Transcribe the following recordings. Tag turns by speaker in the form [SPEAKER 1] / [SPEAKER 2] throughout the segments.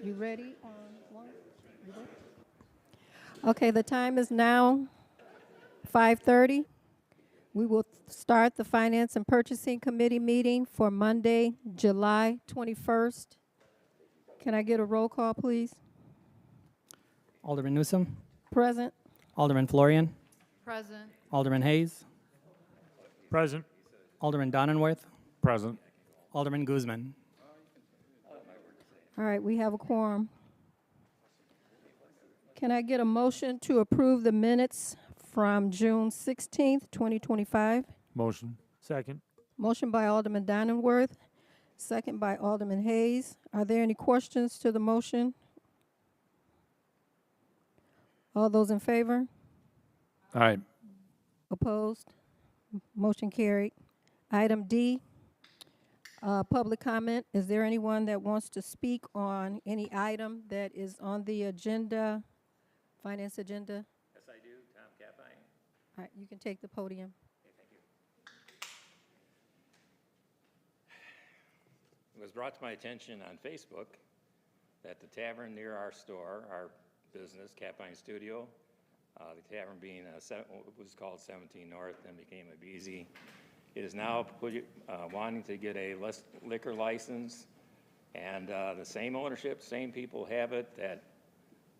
[SPEAKER 1] You ready? One? You ready? Okay, the time is now 5:30. We will start the Finance and Purchasing Committee meeting for Monday, July 21st. Can I get a roll call, please?
[SPEAKER 2] Alderman Newsom,
[SPEAKER 1] Present.
[SPEAKER 2] Alderman Florian,
[SPEAKER 3] Present.
[SPEAKER 2] Alderman Hayes,
[SPEAKER 4] Present.
[SPEAKER 2] Alderman Donenworth,
[SPEAKER 4] Present.
[SPEAKER 2] Alderman Guzman.
[SPEAKER 1] All right, we have a quorum. Can I get a motion to approve the minutes from June 16th, 2025?
[SPEAKER 4] Motion. Second.
[SPEAKER 1] Motion by Alderman Donenworth, second by Alderman Hayes. Are there any questions to the motion? All those in favor?
[SPEAKER 4] Aye.
[SPEAKER 1] Opposed? Motion carried. Item D, public comment. Is there anyone that wants to speak on any item that is on the agenda, finance agenda?
[SPEAKER 5] Yes, I do. Tom Capine.
[SPEAKER 1] All right, you can take the podium.
[SPEAKER 5] Okay, thank you. It was brought to my attention on Facebook that the tavern near our store, our business, Capine Studio, the tavern being what was called 17 North, then became a BZ, is now wanting to get a liquor license, and the same ownership, same people have it that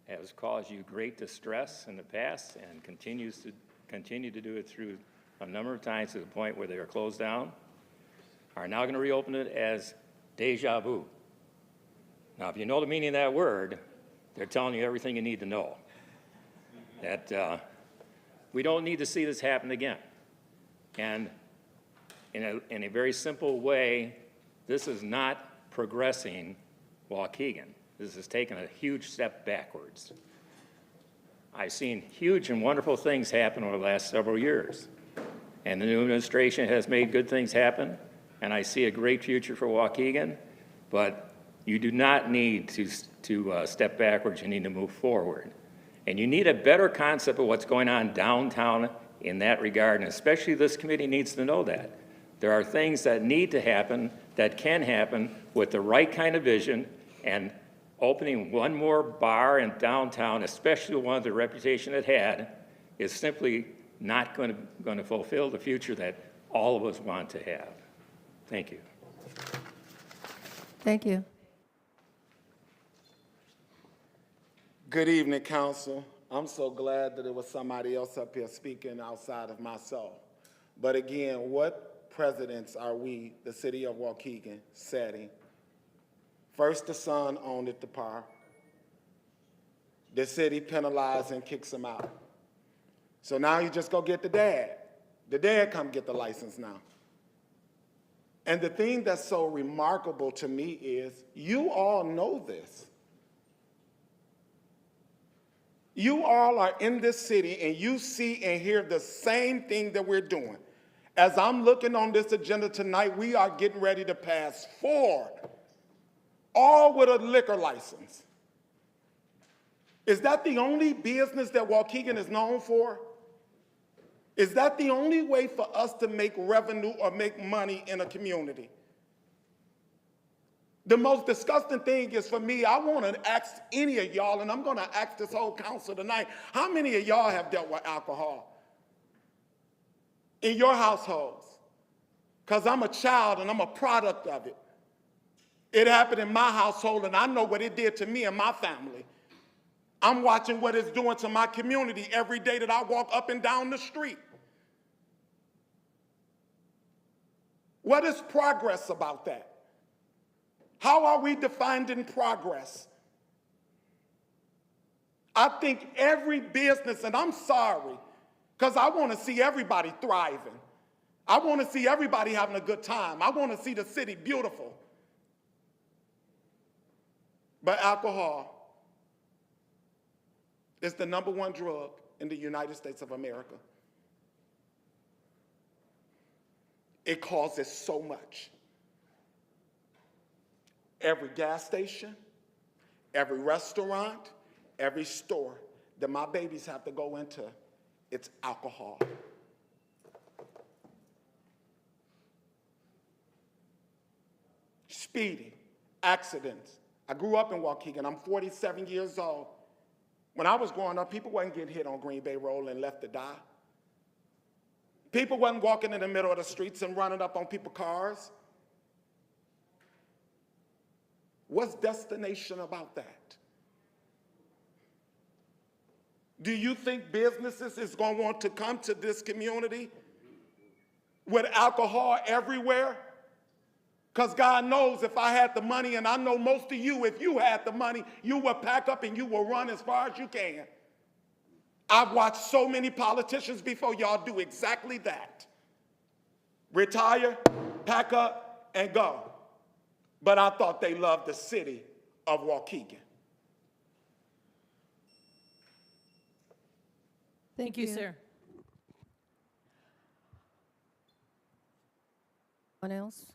[SPEAKER 5] has caused you great distress in the past and continue to do it through a number of times to the point where they are closed down, are now going to reopen it as deja vu. Now, if you know the meaning of that word, they're telling you everything you need to know. That we don't need to see this happen again. And in a very simple way, this is not progressing Waukegan. This has taken a huge step backwards. I've seen huge and wonderful things happen over the last several years. And the new administration has made good things happen, and I see a great future for Waukegan, but you do not need to step backwards. You need to move forward. And you need a better concept of what's going on downtown in that regard, and especially this committee needs to know that. There are things that need to happen, that can happen, with the right kind of vision, and opening one more bar in downtown, especially one with the reputation it had, is simply not going to fulfill the future that all of us want to have. Thank you.
[SPEAKER 1] Thank you.
[SPEAKER 6] Good evening, council. I'm so glad that there was somebody else up here speaking outside of myself. But again, what precedents are we, the city of Waukegan, setting? First, the son owned it, the par. The city penalized and kicks him out. So now you just go get the dad. The dad come get the license now. And the thing that's so remarkable to me is you all know this. You all are in this city and you see and hear the same thing that we're doing. As I'm looking on this agenda tonight, we are getting ready to pass 4, all with a liquor license. Is that the only business that Waukegan is known for? Is that the only way for us to make revenue or make money in a community? The most disgusting thing is, for me, I want to ask any of y'all, and I'm going to ask this whole council tonight, how many of y'all have dealt with alcohol in your households? Because I'm a child and I'm a product of it. It happened in my household, and I know what it did to me and my family. I'm watching what it's doing to my community every day that I walk up and down the street. What is progress about that? How are we defining progress? I think every business, and I'm sorry, because I want to see everybody thriving. I want to see everybody having a good time. I want to see the city beautiful. But alcohol is the #1 drug in the United States of America. It causes so much. Every gas station, every restaurant, every store that my babies have to go into, it's alcohol. Speeding, accidents, I grew up in Waukegan. I'm 47 years old. When I was growing up, people wasn't getting hit on Green Bay Road and left to die. People wasn't walking in the middle of the streets and running up on people's cars. What's destination about that? Do you think businesses is going to want to come to this community with alcohol everywhere? Because God knows if I had the money, and I know most of you, if you had the money, you would pack up and you will run as far as you can. I've watched so many politicians before y'all do exactly that. Retire, pack up, and go. But I thought they loved the city of Waukegan.
[SPEAKER 3] Thank you, sir.
[SPEAKER 1] Anyone else?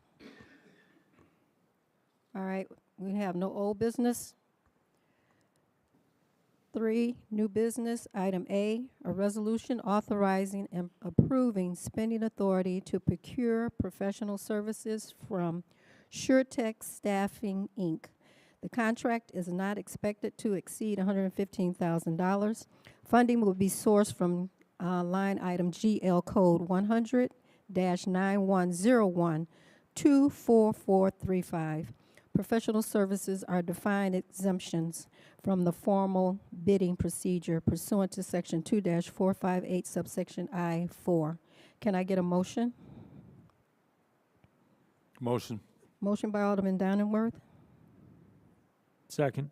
[SPEAKER 1] All right, we have no old business. 3, new business. Item A, a resolution authorizing and approving spending authority to procure professional services from SureTech Staffing, Inc. The contract is not expected to exceed $115,000. Funding will be sourced from line item GL code 100-9101-24435. Professional services are defined exemptions from the formal bidding procedure pursuant to section 2-458 subsection I-4. Can I get a motion?
[SPEAKER 4] Motion.
[SPEAKER 1] Motion by Alderman Donenworth,
[SPEAKER 4] Second.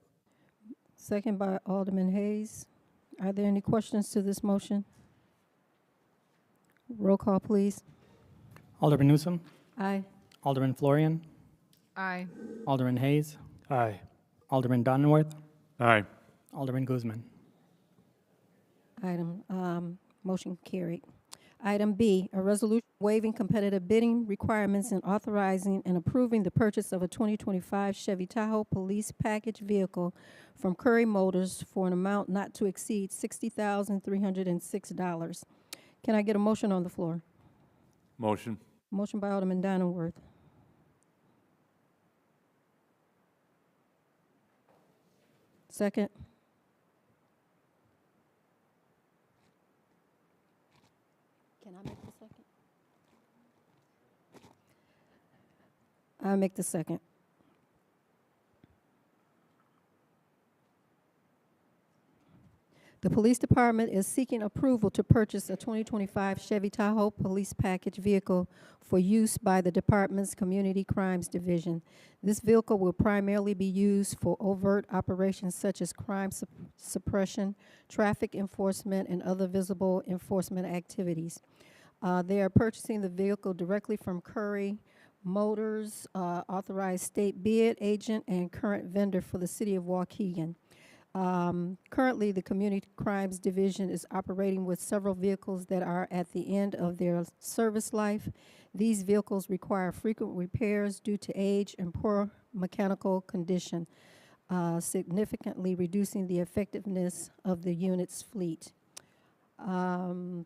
[SPEAKER 1] second by Alderman Hayes. Are there any questions to this motion? Roll call, please.
[SPEAKER 2] Alderman Newsom,
[SPEAKER 1] Aye.
[SPEAKER 2] Alderman Florian,
[SPEAKER 3] Aye.
[SPEAKER 2] Alderman Hayes,
[SPEAKER 4] Aye.
[SPEAKER 2] Alderman Donenworth,
[SPEAKER 4] Aye.
[SPEAKER 2] Alderman Guzman.
[SPEAKER 1] Motion carried. Item B, a resolution waiving competitive bidding requirements and authorizing and approving the purchase of a 2025 Chevy Tahoe police package vehicle from Curry Motors for an amount not to exceed $60,306. Can I get a motion on the floor?
[SPEAKER 4] Motion.
[SPEAKER 1] Motion by Alderman Donenworth. Second. Can I make the second? I make the second. The police department is seeking approval to purchase a 2025 Chevy Tahoe police package vehicle for use by the department's Community Crimes Division. This vehicle will primarily be used for overt operations such as crime suppression, traffic enforcement, and other visible enforcement activities. They are purchasing the vehicle directly from Curry Motors, authorized state bid agent and current vendor for the city of Waukegan. Currently, the Community Crimes Division is operating with several vehicles that are at the end of their service life. These vehicles require frequent repairs due to age and poor mechanical condition, significantly reducing the effectiveness of the unit's fleet. The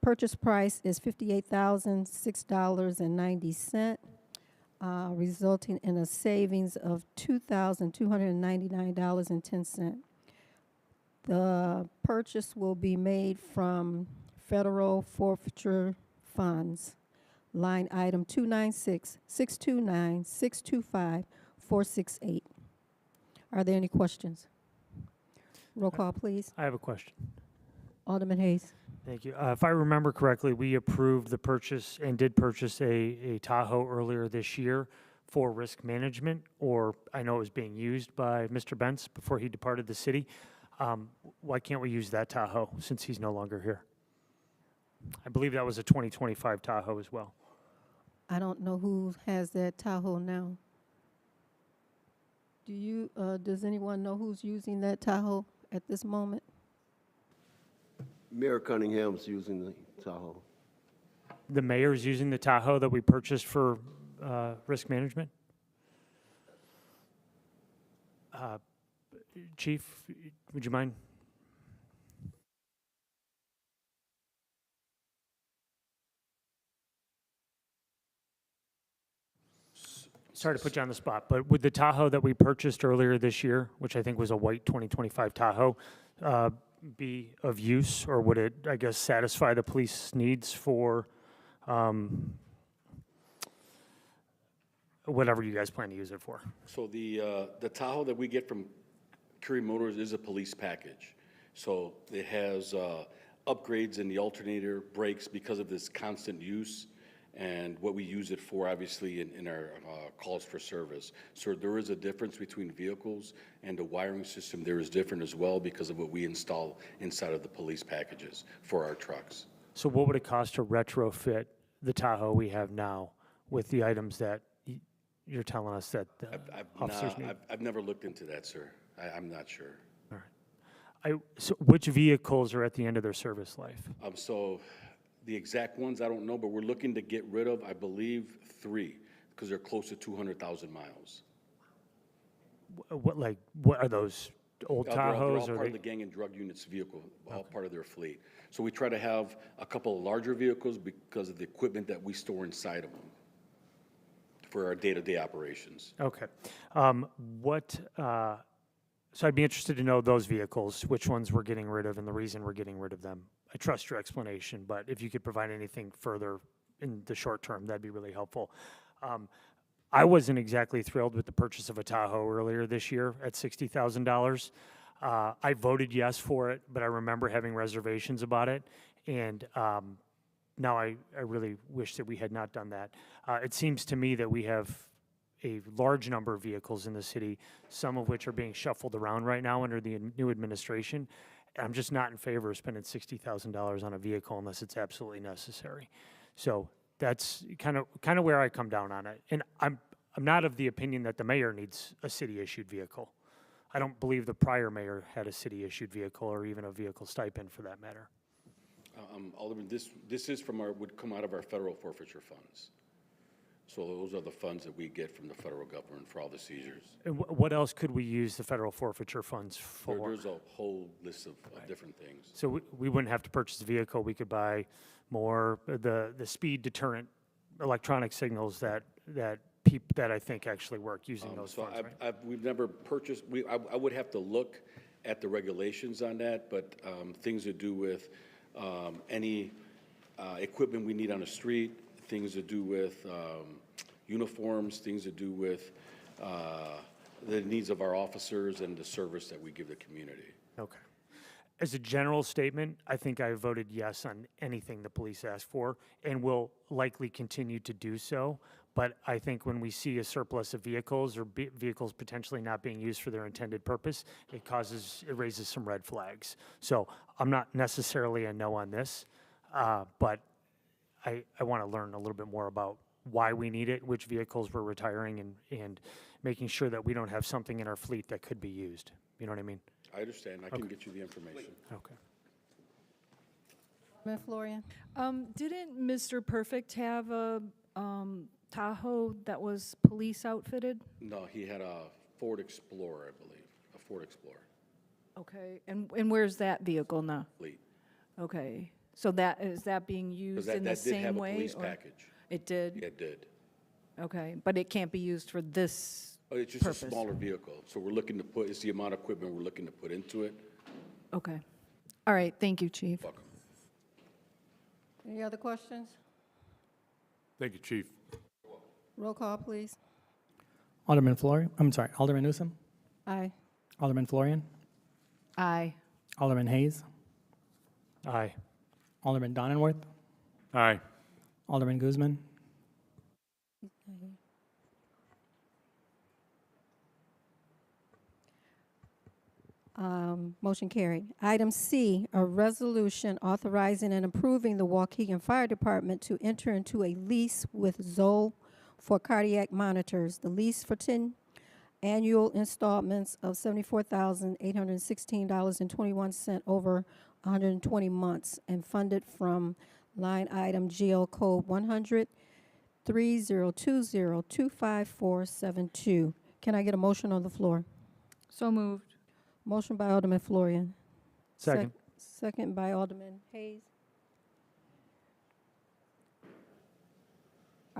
[SPEAKER 1] purchase price is $58,006.90. Resulting in a savings of $2,299.10. The purchase will be made from federal forfeiture funds, line item 296-629-625-468. Are there any questions? Roll call, please.
[SPEAKER 4] I have a question.
[SPEAKER 1] Alderman Hayes.
[SPEAKER 7] Thank you. If I remember correctly, we approved the purchase and did purchase a Tahoe earlier this year for risk management, or I know it was being used by Mr. Bentz before he departed the city. Why can't we use that Tahoe since he's no longer here? I believe that was a 2025 Tahoe as well.
[SPEAKER 1] I don't know who has that Tahoe now. Do you, does anyone know who's using that Tahoe at this moment?
[SPEAKER 8] Mayor Cunningham's using the Tahoe.
[SPEAKER 7] The mayor's using the Tahoe that we purchased for risk management? Chief, would you mind? sorry to put you on the spot, but would the Tahoe that we purchased earlier this year, which I think was a white 2025 Tahoe, be of use, or would it, I guess, satisfy the police needs for whatever you guys plan to use it for?
[SPEAKER 9] So the Tahoe that we get from Curry Motors is a police package. So it has upgrades in the alternator, brakes because of this constant use, and what we use it for, obviously, in our calls for service. So there is a difference between vehicles, and the wiring system there is different as well because of what we install inside of the police packages for our trucks.
[SPEAKER 7] So what would it cost to retrofit the Tahoe we have now with the items that you're telling us that the officers need?
[SPEAKER 9] I've never looked into that, sir. I'm not sure.
[SPEAKER 7] All right. So which vehicles are at the end of their service life?
[SPEAKER 9] So the exact ones, I don't know, but we're looking to get rid of, I believe, 3, because they're close to 200,000 miles.
[SPEAKER 7] What are those, old
[SPEAKER 9] They're
[SPEAKER 7] Tahoes?
[SPEAKER 9] all
[SPEAKER 7] Or
[SPEAKER 9] part of the gang and drug unit's vehicle, all part of their fleet. So we try to have a couple of larger vehicles because of the equipment that we store inside of them for our day-to-day operations.
[SPEAKER 7] Okay. So I'd be interested to know those vehicles, which ones we're getting rid of and the reason we're getting rid of them. I trust your explanation, but if you could provide anything further in the short term, that'd be really helpful. I wasn't exactly thrilled with the purchase of a Tahoe earlier this year at $60,000. I voted yes for it, but I remember having reservations about it, and now I really wish that we had not done that. It seems to me that we have a large number of vehicles in the city, some of which are being shuffled around right now under the new administration. I'm just not in favor of spending $60,000 on a vehicle unless it's absolutely necessary. So that's kind of where I come down on it. And I'm not of the opinion that the mayor needs a city-issued vehicle. I don't believe the prior mayor had a city-issued vehicle or even a vehicle stipend for that matter.
[SPEAKER 9] Alderman, this is would come out of our federal forfeiture funds. So those are the funds that we get from the federal government for all the seizures.
[SPEAKER 7] And what else could we use the federal forfeiture funds for?
[SPEAKER 9] There's a whole list of different things.
[SPEAKER 7] So we wouldn't have to purchase a vehicle. We could buy more the speed deterrent electronic signals that I think actually work using those funds, right?
[SPEAKER 9] We've never purchased. I would have to look at the regulations on that, but things to do with any equipment we need on the street, things to do with uniforms, things to do with the needs of our officers and the service that we give the community.
[SPEAKER 7] Okay. As a general statement, I think I voted yes on anything the police asked for and will likely continue to do so. But I think when we see a surplus of vehicles or vehicles potentially not being used for their intended purpose, it raises some red flags. So I'm not necessarily a no on this, but I want to learn a little bit more about why we need it, which vehicles we're retiring, and making sure that we don't have something in our fleet that could be used. You know what I mean?
[SPEAKER 9] I understand. I can get you the information.
[SPEAKER 7] Okay.
[SPEAKER 1] Ms. Florian?
[SPEAKER 3] Didn't Mr. Perfect have a Tahoe that was police outfitted?
[SPEAKER 9] No, he had a Ford Explorer, I believe, a Ford Explorer
[SPEAKER 3] Okay, and where's that vehicle now?
[SPEAKER 9] fleet.
[SPEAKER 3] Okay, so is that being used in the
[SPEAKER 9] That did have
[SPEAKER 3] same
[SPEAKER 9] a
[SPEAKER 3] way?
[SPEAKER 9] police
[SPEAKER 3] or-
[SPEAKER 9] package.
[SPEAKER 3] It did?
[SPEAKER 9] Yeah, it did.
[SPEAKER 3] Okay, but it can't be used for this
[SPEAKER 9] Oh, it's just
[SPEAKER 3] purpose?
[SPEAKER 9] a smaller vehicle, so we're looking to it's the amount of equipment we're looking to put into it.
[SPEAKER 3] Okay. All right, thank you, Chief.
[SPEAKER 9] Welcome.
[SPEAKER 1] Any other questions?
[SPEAKER 4] Thank you, Chief.
[SPEAKER 1] Roll call, please.
[SPEAKER 2] Alderman Newsom,
[SPEAKER 1] Aye.
[SPEAKER 2] Alderman Florian,
[SPEAKER 3] Aye.
[SPEAKER 2] Alderman Hayes,
[SPEAKER 7] Aye.
[SPEAKER 2] Alderman Donenworth,
[SPEAKER 4] Aye.
[SPEAKER 2] Alderman Guzman,
[SPEAKER 1] Motion carried. Item C, a resolution authorizing and approving the Waukegan Fire Department to enter into a lease with Zoll for cardiac monitors. The lease for 10 annual installments of $74,816.21 over 120 months and funded from line item GL code 100-3020-25472. Can I get a motion on the floor?
[SPEAKER 3] So moved.
[SPEAKER 1] Motion by Alderman Florian.
[SPEAKER 7] Second.
[SPEAKER 1] Second by Alderman Hayes.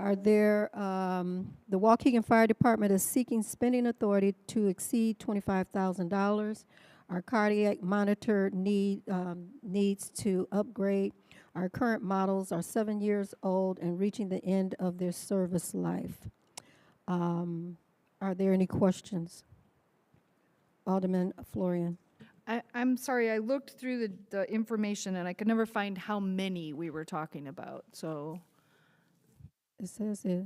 [SPEAKER 1] The Waukegan Fire Department is seeking spending authority to exceed $25,000. Our cardiac monitor needs to upgrade. Our current models are 7 years old and reaching the end of their service life. Are there any questions? Alderman Florian.
[SPEAKER 3] I'm sorry, I looked through the information and I could never find how many we were talking about, so.
[SPEAKER 1] It says it.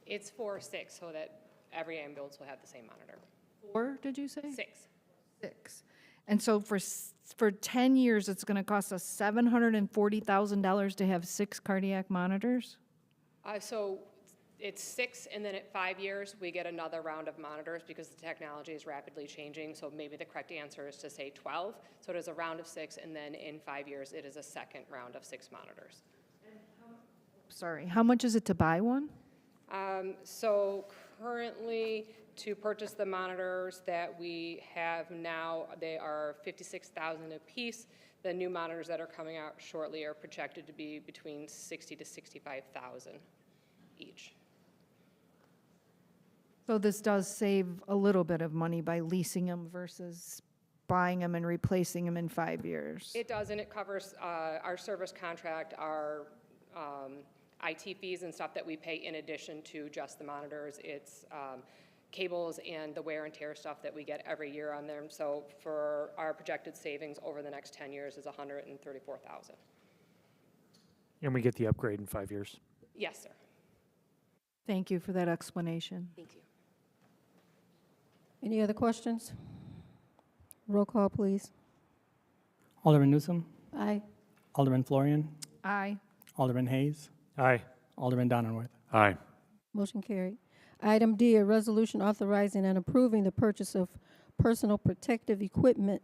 [SPEAKER 10] It's 4 or 6, so that every ambulance will have the same monitor.
[SPEAKER 3] 4, did you say?
[SPEAKER 10] 6.
[SPEAKER 3] 6. And so for 10 years, it's going to cost us $740,000 to have 6 cardiac monitors?
[SPEAKER 10] So it's 6, and then at 5 years, we get another round of monitors because the technology is rapidly changing. So maybe the correct answer is to say 12. So it is a round of 6, and then in 5 years, it is a second round of 6 monitors.
[SPEAKER 3] Sorry, how much is it to buy one?
[SPEAKER 10] So currently, to purchase the monitors that we have now, they are $56,000 a piece. The new monitors that are coming out shortly are projected to be between $60,000 to $65,000 each.
[SPEAKER 3] So this does save a little bit of money by leasing them versus buying them and replacing them in 5 years.
[SPEAKER 10] It does, and it covers our service contract, our IT fees and stuff that we pay in addition to just the monitors. It's cables and the wear and tear stuff that we get every year on them. So for our projected savings over the next 10 years is $134,000.
[SPEAKER 7] And we get the upgrade in 5 years.
[SPEAKER 10] Yes, sir.
[SPEAKER 3] Thank you for that explanation.
[SPEAKER 10] Thank you.
[SPEAKER 1] Any other questions? Roll call, please.
[SPEAKER 2] Alderman Newsom,
[SPEAKER 1] Aye.
[SPEAKER 2] Alderman Florian,
[SPEAKER 3] Aye.
[SPEAKER 2] Alderman Hayes,
[SPEAKER 7] Aye.
[SPEAKER 2] Alderman Donenworth.
[SPEAKER 4] Aye.
[SPEAKER 1] Motion carried. Item D, a resolution authorizing and approving the purchase of personal protective equipment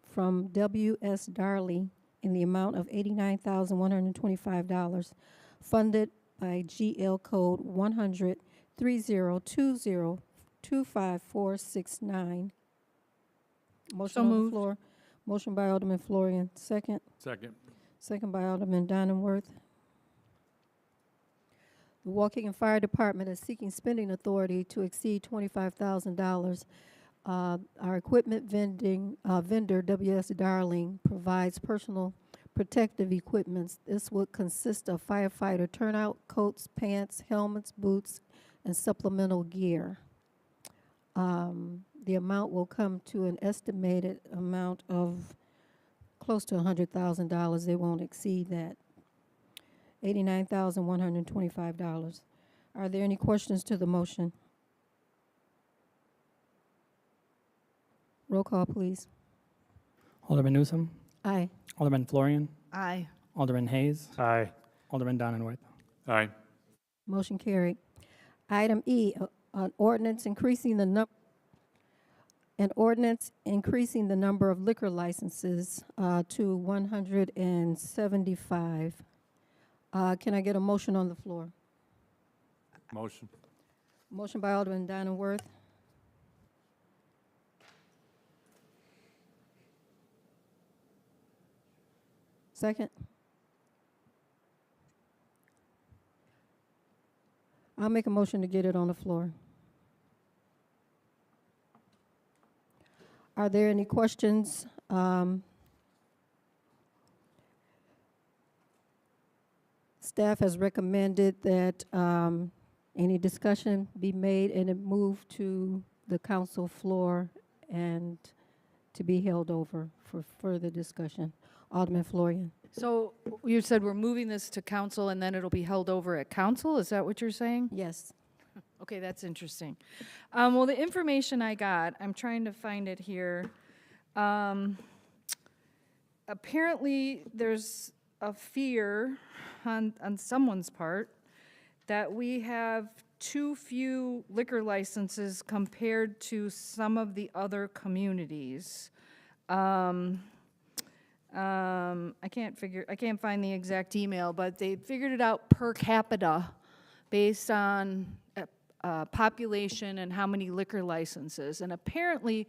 [SPEAKER 1] from W.S. Darley in the amount of $89,125, funded by GL Code 100-3020-25469. Motion
[SPEAKER 3] So
[SPEAKER 1] on the
[SPEAKER 3] moved.
[SPEAKER 1] floor. Motion by Alderman Florian. Second.
[SPEAKER 4] Second.
[SPEAKER 1] Second by Alderman Donenworth. The Waukegan Fire Department is seeking spending authority to exceed $25,000. Our equipment vendor, W.S. Darling, provides personal protective equipment. This would consist of firefighter turnout coats, pants, helmets, boots, and supplemental gear. The amount will come to an estimated amount of close to $100,000. They won't exceed that. $89,125. Are there any questions to the motion? Roll call, please.
[SPEAKER 2] Alderman Newsom,
[SPEAKER 1] Aye.
[SPEAKER 2] Alderman Florian,
[SPEAKER 3] Aye.
[SPEAKER 2] Alderman Hayes,
[SPEAKER 7] Aye.
[SPEAKER 2] Alderman Donenworth.
[SPEAKER 4] Aye.
[SPEAKER 1] Motion carried. Item E, an ordinance increasing the number of liquor licenses to 175. Can I get a motion on the floor?
[SPEAKER 4] Motion.
[SPEAKER 1] Motion by Alderman Donenworth. Second. I'll make a motion to get it on the floor. Are there any questions? Staff has recommended that any discussion be made and it move to the council floor and to be held over for further discussion. Alderman Florian.
[SPEAKER 3] So you said we're moving this to council and then it'll be held over at council? Is that what you're saying?
[SPEAKER 1] Yes.
[SPEAKER 3] Okay, that's interesting. Well, the information I got, I'm trying to find it here. Apparently, there's a fear on someone's part that we have too few liquor licenses compared to some of the other communities. I can't find the exact email, but they figured it out per capita based on population and how many liquor licenses. And apparently,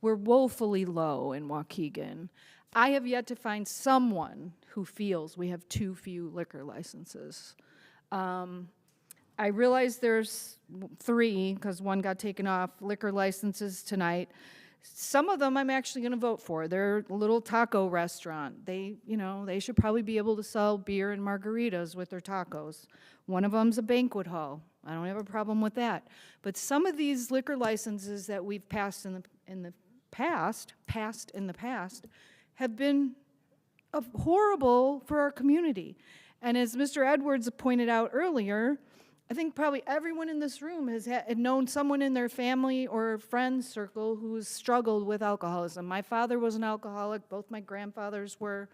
[SPEAKER 3] we're woefully low in Waukegan. I have yet to find someone who feels we have too few liquor licenses. I realize there's 3, because 1 got taken off, liquor licenses tonight. Some of them I'm actually going to vote for. They're a little taco restaurant. They should probably be able to sell beer and margaritas with their tacos. One of them's a banquet hall. I don't have a problem with that. But some of these liquor licenses that we've passed in the past, have been horrible for our community. And as Mr. Edwards pointed out earlier, I think probably everyone in this room has known someone in their family or friends circle who's struggled with alcoholism. My father was an alcoholic. Both my grandfathers were.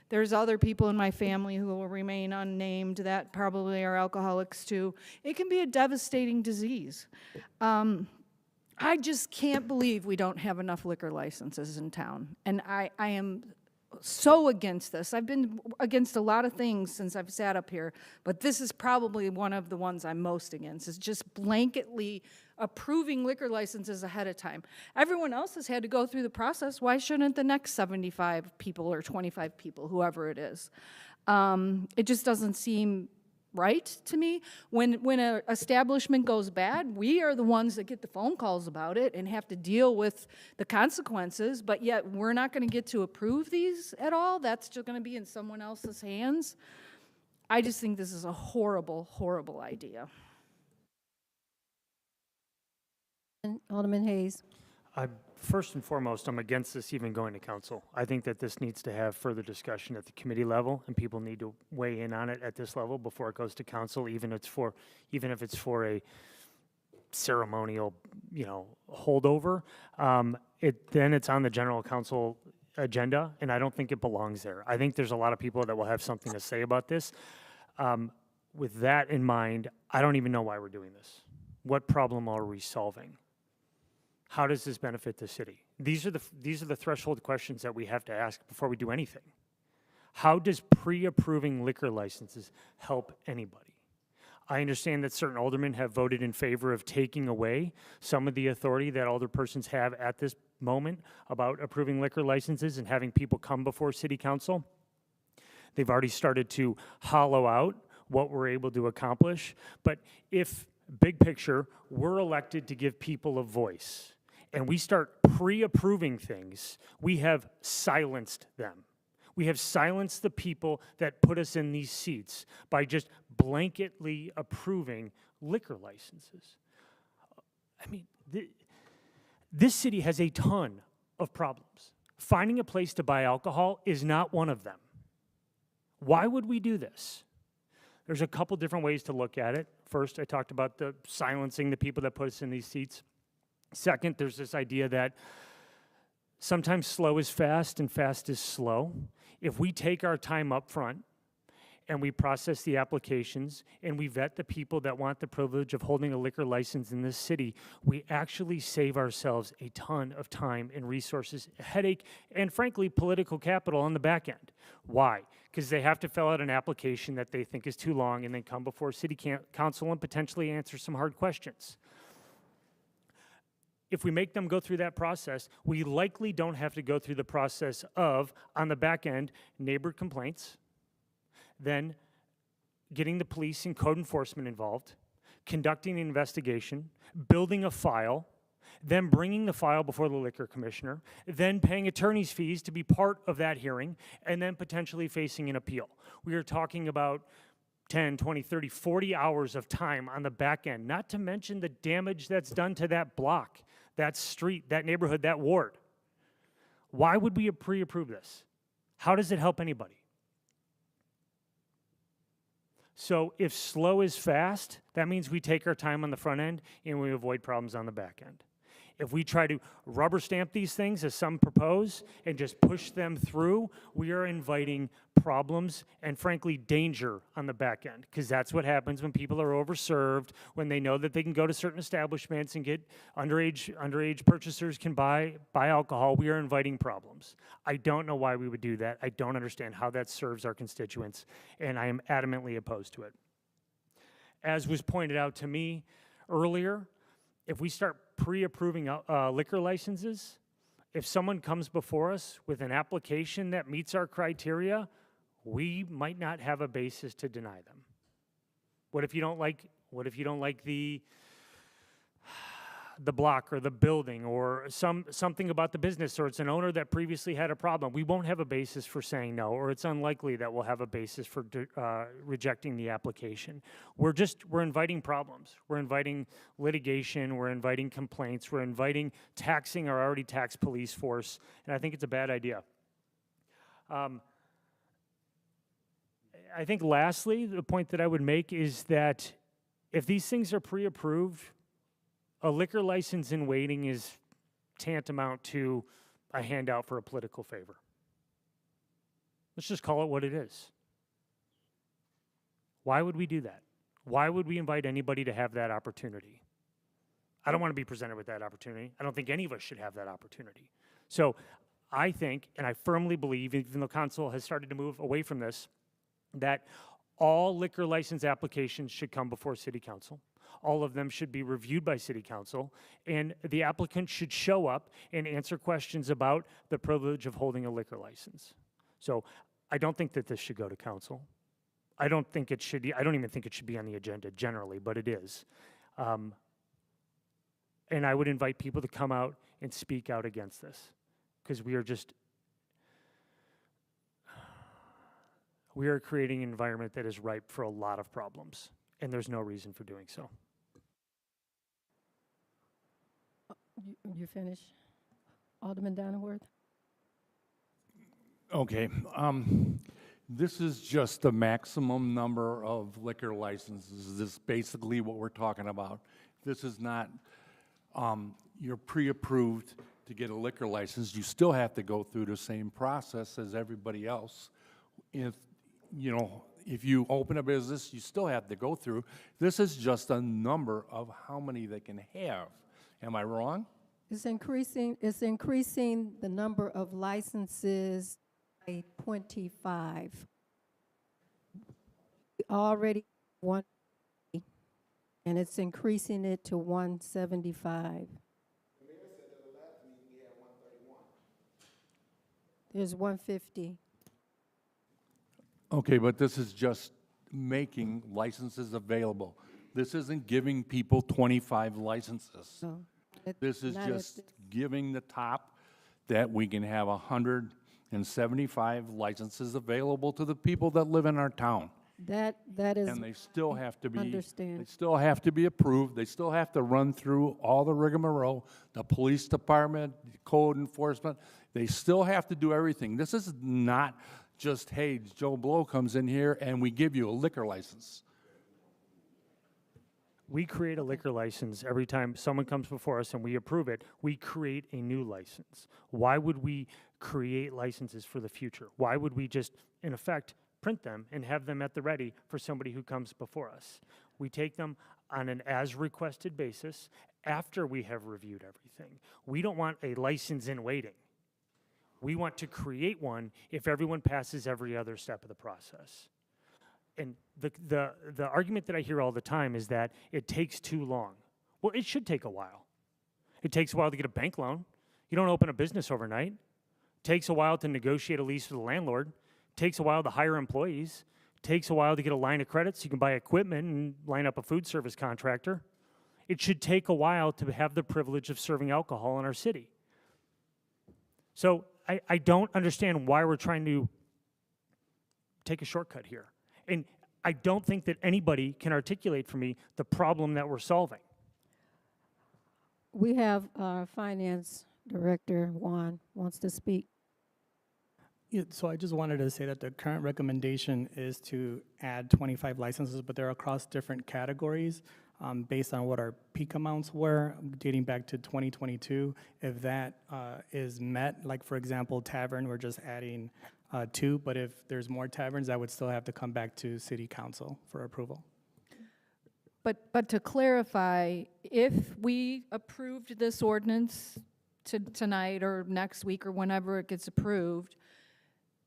[SPEAKER 3] There's other people in my family who will remain unnamed that probably are alcoholics too. It can be a devastating disease. I just can't believe we don't have enough liquor licenses in town. And I am so against this. I've been against a lot of things since I've sat up here, but this is probably one of the ones I'm most against, is just blanketly approving liquor licenses ahead of time. Everyone else has had to go through the process. Why shouldn't the next 75 people or 25 people, whoever it is? It just doesn't seem right to me. When an establishment goes bad, we are the ones that get the phone calls about it and have to deal with the consequences, but yet we're not going to get to approve these at all. That's just going to be in someone else's hands. I just think this is a horrible, horrible idea.
[SPEAKER 1] Alderman Hayes.
[SPEAKER 7] First and foremost, I'm against this even going to council. I think that this needs to have further discussion at the committee level, and people need to weigh in on it at this level before it goes to council, even if it's for a ceremonial, holdover. Then it's on the general council agenda, and I don't think it belongs there. I think there's a lot of people that will have something to say about this. With that in mind, I don't even know why we're doing this. What problem are we solving? How does this benefit the city? These are the threshold questions that we have to ask before we do anything. How does pre-approving liquor licenses help anybody? I understand that certain aldermen have voted in favor of taking away some of the authority that alderpersons have at this moment about approving liquor licenses and having people come before city council. They've already started to hollow out what we're able to accomplish. But if, big picture, we're elected to give people a voice, and we start pre-approving things, we have silenced them. We have silenced the people that put us in these seats by just blanketly approving liquor licenses. I mean, this city has a ton of problems. Finding a place to buy alcohol is not one of them. Why would we do this? There's a couple different ways to look at it. First, I talked about the silencing the people that put us in these seats. Second, there's this idea that sometimes slow is fast and fast is slow. If we take our time up front and we process the applications and we vet the people that want the privilege of holding a liquor license in this city, we actually save ourselves a ton of time and resources, headache, and frankly, political capital on the back end. Why? Because they have to fill out an application that they think is too long and then come before city council and potentially answer some hard questions. If we make them go through that process, we likely don't have to go through the process of, on the back end, neighbor complaints, then getting the police and code enforcement involved, conducting an investigation, building a file, then bringing the file before the liquor commissioner, then paying attorney's fees to be part of that hearing, and then potentially facing an appeal. We are talking about 10, 20, 30, 40 hours of time on the back end, not to mention the damage that's done to that block, that street, that neighborhood, that ward. Why would we pre-approve this? How does it help anybody? So if slow is fast, that means we take our time on the front end and we avoid problems on the back end. If we try to rubber stamp these things, as some propose, and just push them through, we are inviting problems and, frankly, danger on the back end, because that's what happens when people are overserved, when they know that they can go to certain establishments and get underage purchasers can buy alcohol. We are inviting problems. I don't know why we would do that. I don't understand how that serves our constituents, and I am adamantly opposed to it. As was pointed out to me earlier, if we start pre-approving liquor licenses if someone comes before us with an application that meets our criteria, we might not have a basis to deny them. What if you don't like the block or the building or something about the business, or it's an owner that previously had a problem? We won't have a basis for saying no, or it's unlikely that we'll have a basis for rejecting the application. We're inviting problems. We're inviting litigation. We're inviting complaints. We're inviting taxing our already taxed police force, and I think it's a bad idea. I think lastly, the point that I would make is that if these things are pre-approved, a liquor license in waiting is tantamount to a handout for a political favor. Let's just call it what it is. Why would we do that? Why would we invite anybody to have that opportunity? I don't want to be presented with that opportunity. I don't think any of us should have that opportunity. So I think, and I firmly believe, even though council has started to move away from this, that all liquor license applications should come before City Council. All of them should be reviewed by City Council, and the applicant should show up and answer questions about the privilege of holding a liquor license. So I don't think that this should go to council. I don't even think it should be on the agenda generally, but it is. And I would invite people to come out and speak out against this, because we are creating an environment that is ripe for a lot of problems, and there's no reason for doing so.
[SPEAKER 1] You finish? Alderman Donenworth?
[SPEAKER 4] Okay, this is just the maximum number of liquor licenses. This is basically what we're talking about. This is not, you're pre-approved to get a liquor license. You still have to go through the same process as everybody else. If you open a business, you still have to go through. This is just a number of how many they can have. Am I wrong?
[SPEAKER 1] It's increasing the number of licenses by 25. Already 1, and it's increasing it to 175. There's 150.
[SPEAKER 4] Okay, but this is just making licenses available. This isn't giving people 25 licenses.
[SPEAKER 1] No,
[SPEAKER 4] This is
[SPEAKER 1] not
[SPEAKER 4] just giving the top that we can have 175 licenses available to the people that live in our town.
[SPEAKER 1] That is.
[SPEAKER 4] And they still have to be,
[SPEAKER 1] Understand.
[SPEAKER 4] they still have to be approved. They still have to run through all the rigmarole, the police department, code enforcement. They still have to do everything. This is not just, hey, Joe Blow comes in here and we give you a liquor license.
[SPEAKER 7] We create a liquor license every time someone comes before us and we approve it. We create a new license. Why would we create licenses for the future? Why would we just, in effect, print them and have them at the ready for somebody who comes before us? We take them on an as-requested basis after we have reviewed everything. We don't want a license in waiting. We want to create one if everyone passes every other step of the process. And the argument that I hear all the time is that it takes too long. Well, it should take a while. It takes a while to get a bank loan. You don't open a business overnight. It takes a while to negotiate a lease with the landlord. It takes a while to hire employees. It takes a while to get a line of credit so you can buy equipment and line up a food service contractor. It should take a while to have the privilege of serving alcohol in our city. So I don't understand why we're trying to take a shortcut here. And I don't think that anybody can articulate for me the problem that we're solving.
[SPEAKER 1] We have our finance director, Juan, wants to speak.
[SPEAKER 2] Yeah, so I just wanted to say that the current recommendation is to add 25 licenses, but they're across different categories based on what our peak amounts were dating back to 2022. If that is met, like for example, tavern, we're just adding 2, but if there's more taverns, that would still have to come back to City Council for approval.
[SPEAKER 3] But to clarify, if we approved this ordinance tonight or next week or whenever it gets approved,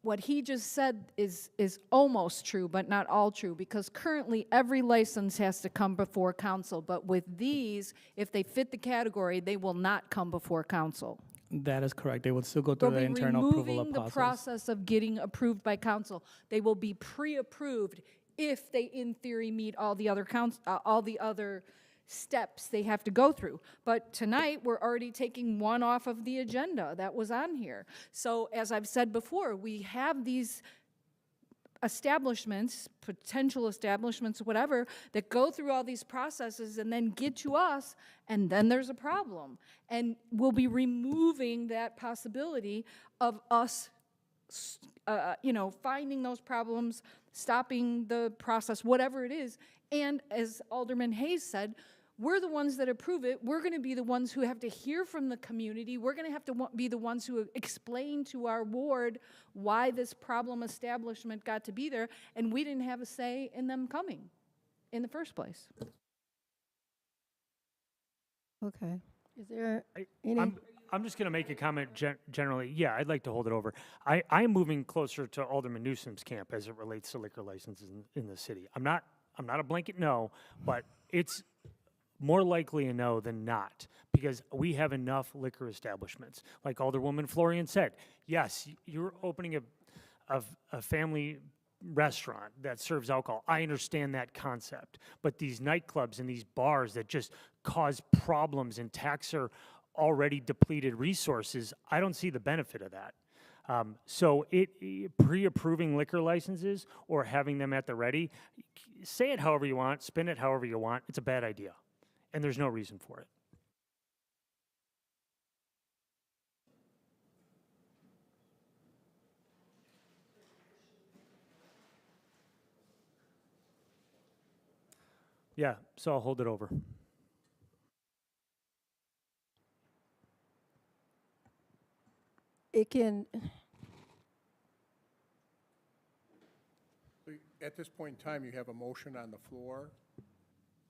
[SPEAKER 3] what he just said is almost true, but not all true, because currently every license has to come before council, but with these, if they fit the category, they will not come before council.
[SPEAKER 2] That is correct. They would still go through
[SPEAKER 3] They'll
[SPEAKER 2] the
[SPEAKER 3] be
[SPEAKER 2] internal approval
[SPEAKER 3] removing the
[SPEAKER 2] process.
[SPEAKER 3] process of getting approved by council. They will be pre-approved if they, in theory, meet all the other steps they have to go through. But tonight, we're already taking one off of the agenda that was on here. So as I've said before, we have these establishments, potential establishments, whatever, that go through all these processes and then get to us, and then there's a problem. And we'll be removing that possibility of us, finding those problems, stopping the process, whatever it is. And as Alderman Hayes said, we're the ones that approve it. We're going to be the ones who have to hear from the community. We're going to have to be the ones who explain to our ward why this problem establishment got to be there, and we didn't have a say in them coming in the first place.
[SPEAKER 1] Okay. Is there any?
[SPEAKER 7] I'm just going to make a comment generally. Yeah, I'd like to hold it over. I'm moving closer to Alderman Newsom's camp as it relates to liquor licenses in the city. I'm not a blanket no, but it's more likely a no than not, because we have enough liquor establishments. Like Alderwoman Florian said, yes, you're opening a family restaurant that serves alcohol. I understand that concept. But these nightclubs and these bars that just cause problems and tax our already depleted resources, I don't see the benefit of that. So pre-approving liquor licenses or having them at the ready, say it however you want, spin it however you want, it's a bad idea. And there's no reason for it. Yeah, so I'll hold it over.
[SPEAKER 1] It can,
[SPEAKER 11] At this point in time, you have a motion on the floor.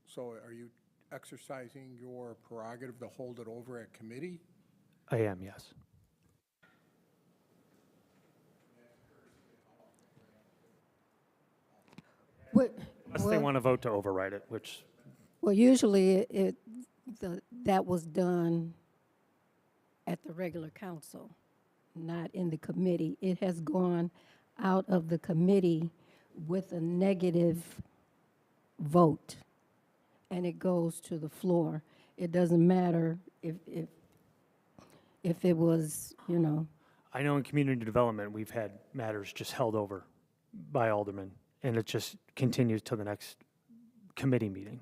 [SPEAKER 11] So are you exercising your prerogative to hold it over at committee?
[SPEAKER 7] I am, yes. Unless they want to vote to override it, which...
[SPEAKER 1] Well, usually that was done at the regular council, not in the committee. It has gone out of the committee with a negative vote, and it goes to the floor. It doesn't matter if it was,
[SPEAKER 7] I know in community development, we've had matters just held over by aldermen, and it just continues to the next committee meeting.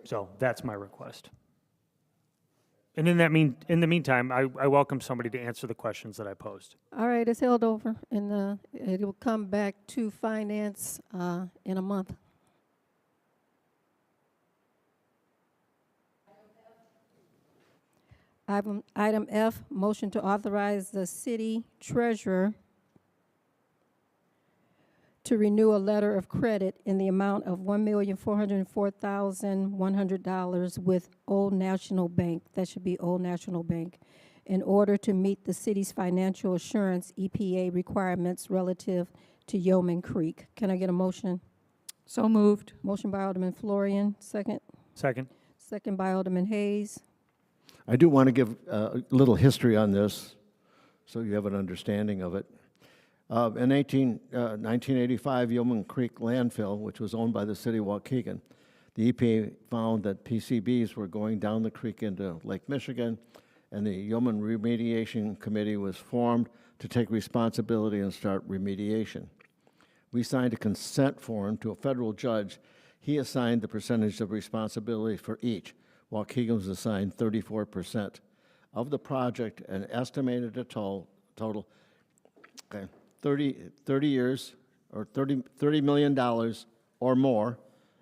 [SPEAKER 7] So that's my request. And in the meantime, I welcome somebody to answer the questions that I posed.
[SPEAKER 1] All right, it's held over, and it will come back to finance in a month. Item F, motion to authorize the city treasurer to renew a letter of credit in the amount of $1,404,100 with Old National Bank, that should be Old National Bank, in order to meet the city's financial assurance EPA requirements relative to Yeoman Creek. Can I get a motion?
[SPEAKER 3] So moved.
[SPEAKER 1] Motion by Alderman Florian, second. Second by Alderman Hayes.
[SPEAKER 8] I do want to give a little history on this so you have an understanding of it. In 1985, Yeoman Creek landfill, which was owned by the city of Waukegan, the EPA found that PCBs were going down the creek into Lake Michigan, and the Yeoman Remediation Committee was formed to take responsibility and start remediation. We signed a consent form to a federal judge. He assigned the percentage of responsibility for each. Waukegan was assigned 34% of the project and estimated a total 30 years or $30 million or more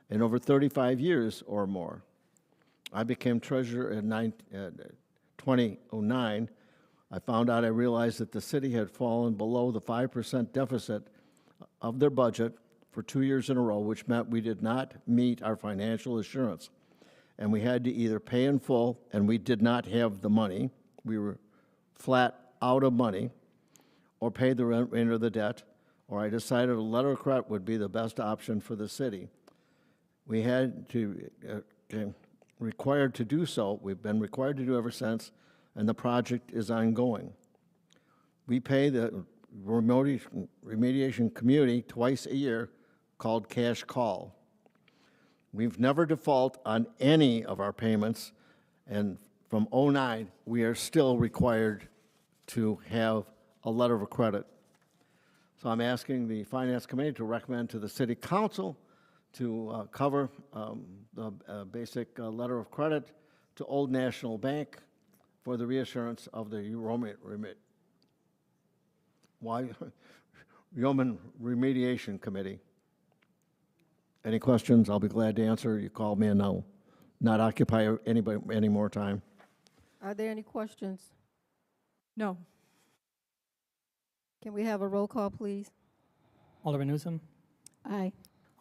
[SPEAKER 8] in over 35 years or more. I became treasurer in 2009. I realized that the city had fallen below the 5% deficit of their budget for 2 years in a row, which meant we did not meet our financial assurance. And we had to either pay in full, and we did not have the money. We were flat out of money, or pay the remainder of the debt, or I decided a letter of credit would be the best option for the city. We had to, required to do so. We've been required to do ever since and the project is ongoing. We pay the remediation community twice a year, called cash call. We've never default on any of our payments, and from '09, we are still required to have a letter of credit. So I'm asking the Finance Committee to recommend to the City Council to cover the basic letter of credit to Old National Bank for the reassurance of the Yeoman Remediation Committee. Any questions? I'll be glad to answer. You call me and I'll not occupy anybody any more time.
[SPEAKER 1] Are there any questions?
[SPEAKER 3] No.
[SPEAKER 1] Can we have a roll call, please?
[SPEAKER 2] Alderman Newsom,
[SPEAKER 1] Aye.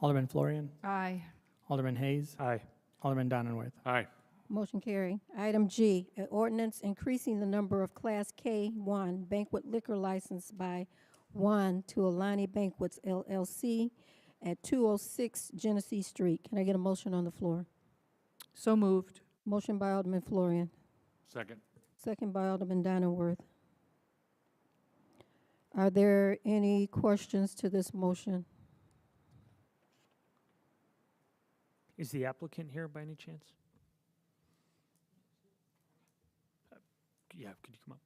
[SPEAKER 2] Alderman Florian,
[SPEAKER 3] Aye.
[SPEAKER 2] Alderman Hayes,
[SPEAKER 7] Aye.
[SPEAKER 2] Alderman Donenworth.
[SPEAKER 4] Aye.
[SPEAKER 1] Motion carried. Item G, an ordinance increasing the number of Class K1 banquet liquor license by 1 to Alani Banquets LLC at 206 Genesee Street. Can I get a motion on the floor?
[SPEAKER 3] So moved.
[SPEAKER 1] Motion by Alderman Florian,
[SPEAKER 4] Second.
[SPEAKER 1] second by Alderman Donenworth. Are there any questions to this motion?
[SPEAKER 7] Is the applicant here by any chance? Yeah, could you come up?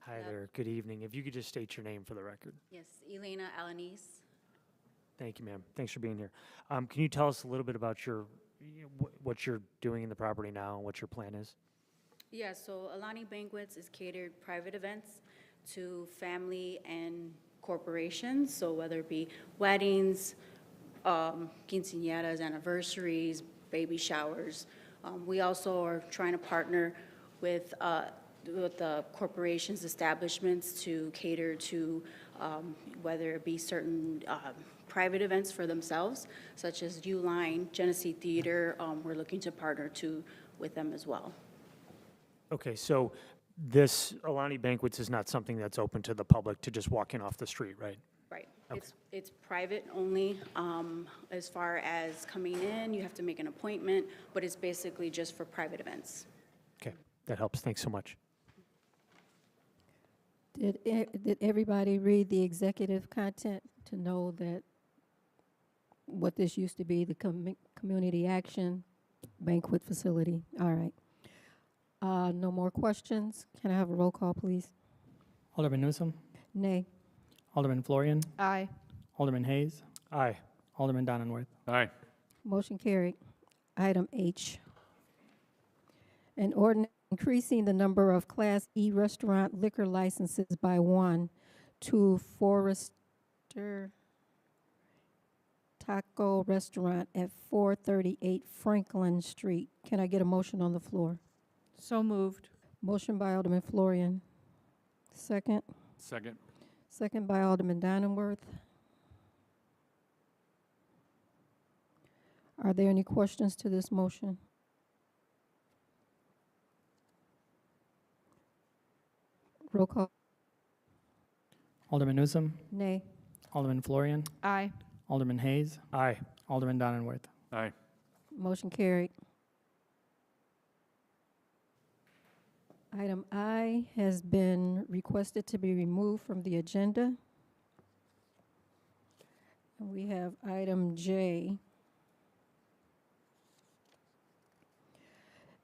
[SPEAKER 7] Hi there, good evening. If you could just state your name for the record.
[SPEAKER 12] Yes, Elena Alanis.
[SPEAKER 7] Thank you, ma'am. Thanks for being here. Can you tell us a little bit about what you're doing in the property now and what your plan is?
[SPEAKER 12] Yeah, so Alani Banquets is catered private events to family and corporations. So whether it be weddings, quinceañeras, anniversaries, baby showers. We also are trying to partner with the corporations, establishments to cater to whether it be certain private events for themselves, such as Uline, Genesee Theater. We're looking to partner with them as well.
[SPEAKER 7] Okay, so this Alani Banquets is not something that's open to the public to just walk in off the street, right?
[SPEAKER 12] Right.
[SPEAKER 7] Okay.
[SPEAKER 12] It's private only. As far as coming in, you have to make an appointment, but it's basically just for private events.
[SPEAKER 7] Okay, that helps. Thanks so much.
[SPEAKER 1] Did everybody read the executive content to know that what this used to be, the community action banquet facility? All right. No more questions. Can I have a roll call, please?
[SPEAKER 2] Alderman Newsom,
[SPEAKER 1] Nay.
[SPEAKER 2] Alderman Florian,
[SPEAKER 3] Aye.
[SPEAKER 2] Alderman Hayes,
[SPEAKER 7] Aye.
[SPEAKER 2] Alderman Donenworth.
[SPEAKER 4] Aye.
[SPEAKER 1] Motion carried. Item H, an ordinance increasing the number of Class E restaurant liquor licenses by 1 to Forrester Taco Restaurant at 438 Franklin Street. Can I get a motion on the floor?
[SPEAKER 3] So moved.
[SPEAKER 1] Motion by Alderman Florian. Second.
[SPEAKER 4] Second.
[SPEAKER 1] Second by Alderman Donenworth. Are there any questions to this motion? Roll call.
[SPEAKER 2] Alderman Newsom,
[SPEAKER 1] Nay.
[SPEAKER 2] Alderman Florian,
[SPEAKER 3] Aye.
[SPEAKER 2] Alderman Hayes,
[SPEAKER 7] Aye.
[SPEAKER 2] Alderman Donenworth.
[SPEAKER 4] Aye.
[SPEAKER 1] Motion carried. Item I has been requested to be removed from the agenda. And we have item J.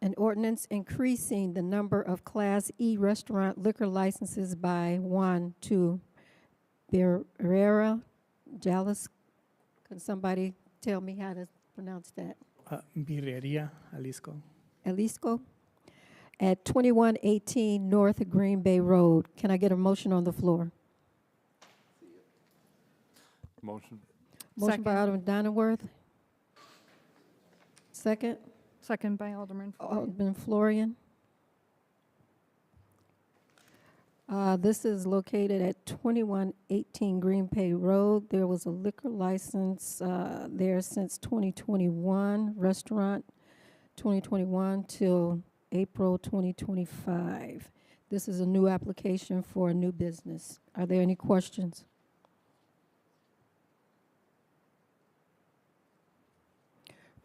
[SPEAKER 1] An ordinance increasing the number of Class E restaurant liquor licenses by 1 to Barrera Dallas. Can somebody tell me how to pronounce that?
[SPEAKER 2] Birreria, Jalisco.
[SPEAKER 1] Jalisco, at 2118 North Green Bay Road. Can I get a motion on the floor?
[SPEAKER 4] Motion.
[SPEAKER 1] Motion by Alderman Donenworth. Second,
[SPEAKER 3] Second by Alderman Florian.
[SPEAKER 1] Alderman Florian. This is located at 2118 Green Bay Road. There was a liquor license there since 2021, restaurant 2021 till April 2025. This is a new application for a new business. Are there any questions?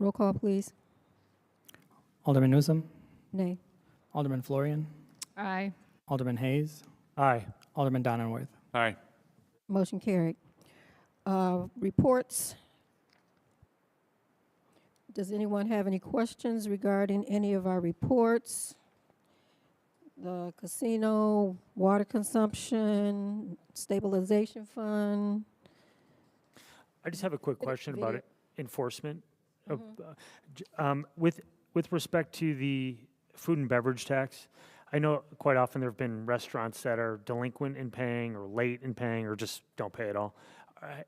[SPEAKER 1] Roll call, please.
[SPEAKER 2] Alderman Newsom,
[SPEAKER 1] Nay.
[SPEAKER 2] Alderman Florian,
[SPEAKER 3] Aye.
[SPEAKER 2] Alderman Hayes,
[SPEAKER 7] Aye.
[SPEAKER 2] Alderman Donenworth.
[SPEAKER 4] Aye.
[SPEAKER 1] Motion carried. Reports. Does anyone have any questions regarding any of our reports? The casino, water consumption, stabilization fund.
[SPEAKER 7] I just have a quick question about
[SPEAKER 1] video.
[SPEAKER 7] enforcement. With respect to the food and beverage tax, I know quite often there have been restaurants that are delinquent in paying or late in paying or just don't pay at all.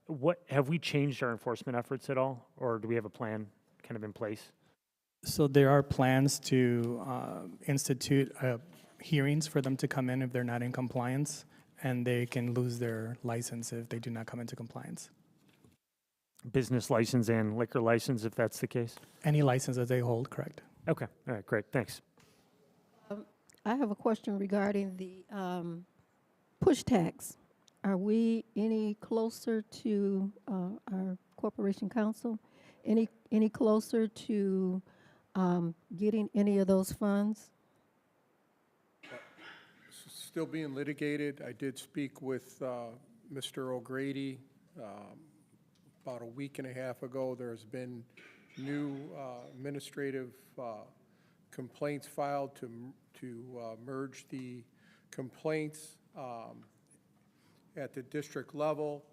[SPEAKER 7] What have we changed our enforcement efforts at all, or do we have a plan kind of in place?
[SPEAKER 2] So there are plans to institute hearings for them to come in if they're not in compliance, and they can lose their license if they do not come into compliance.
[SPEAKER 7] Business license and liquor license, if that's the case?
[SPEAKER 2] Any license that they hold, correct?
[SPEAKER 7] Okay, all right, great, thanks.
[SPEAKER 1] I have a question regarding the push tax. Are we any closer to our corporation council? Any closer to getting any of those funds?
[SPEAKER 11] Still being litigated. I did speak with Mr. O'Grady about a week and a half ago. There's been new administrative complaints filed to merge the complaints at the district level,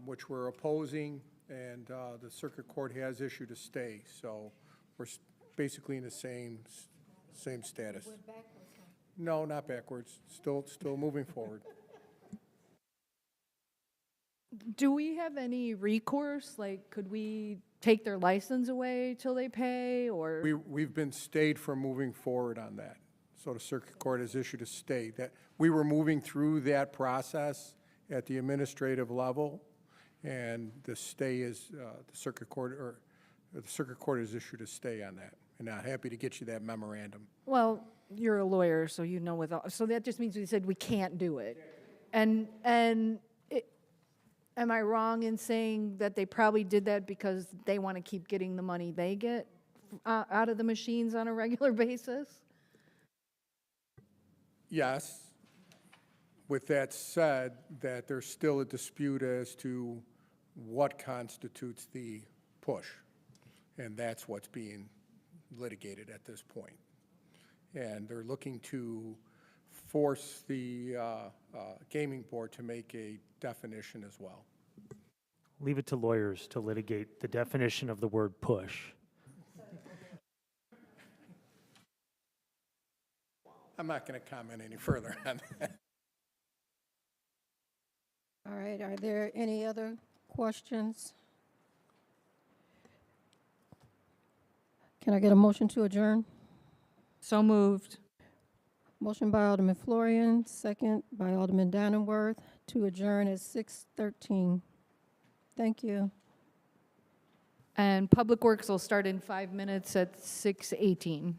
[SPEAKER 11] which we're opposing, and the circuit court has issued a stay. So we're basically in the same status. No, not backwards. Still moving forward.
[SPEAKER 3] Do we have any recourse? Like, could we take their license away till they pay, or?
[SPEAKER 11] We've been stayed from moving forward on that. So the circuit court has issued a stay. That we were moving through that process at the administrative level, and the stay is the circuit court has issued a stay on that. And I'm happy to get you that memorandum.
[SPEAKER 3] Well, you're a lawyer, so you know so that just means we said we can't do it. And am I wrong in saying that they probably did that because they want to keep getting the money they get out of the machines on a regular basis?
[SPEAKER 11] Yes. With that said, that there's still a dispute as to what constitutes the push. And that's what's being litigated at this point. And they're looking to force the gaming board to make a definition as well.
[SPEAKER 7] Leave it to lawyers to litigate the definition of the word push.
[SPEAKER 11] I'm not going to comment any further on that.
[SPEAKER 1] All right, are there any other questions? Can I get a motion to adjourn?
[SPEAKER 3] So moved.
[SPEAKER 1] Motion by Alderman Florian, second by Alderman Donenworth to adjourn at 6:13. Thank you.
[SPEAKER 3] And Public Works will start in 5 minutes at 6:18.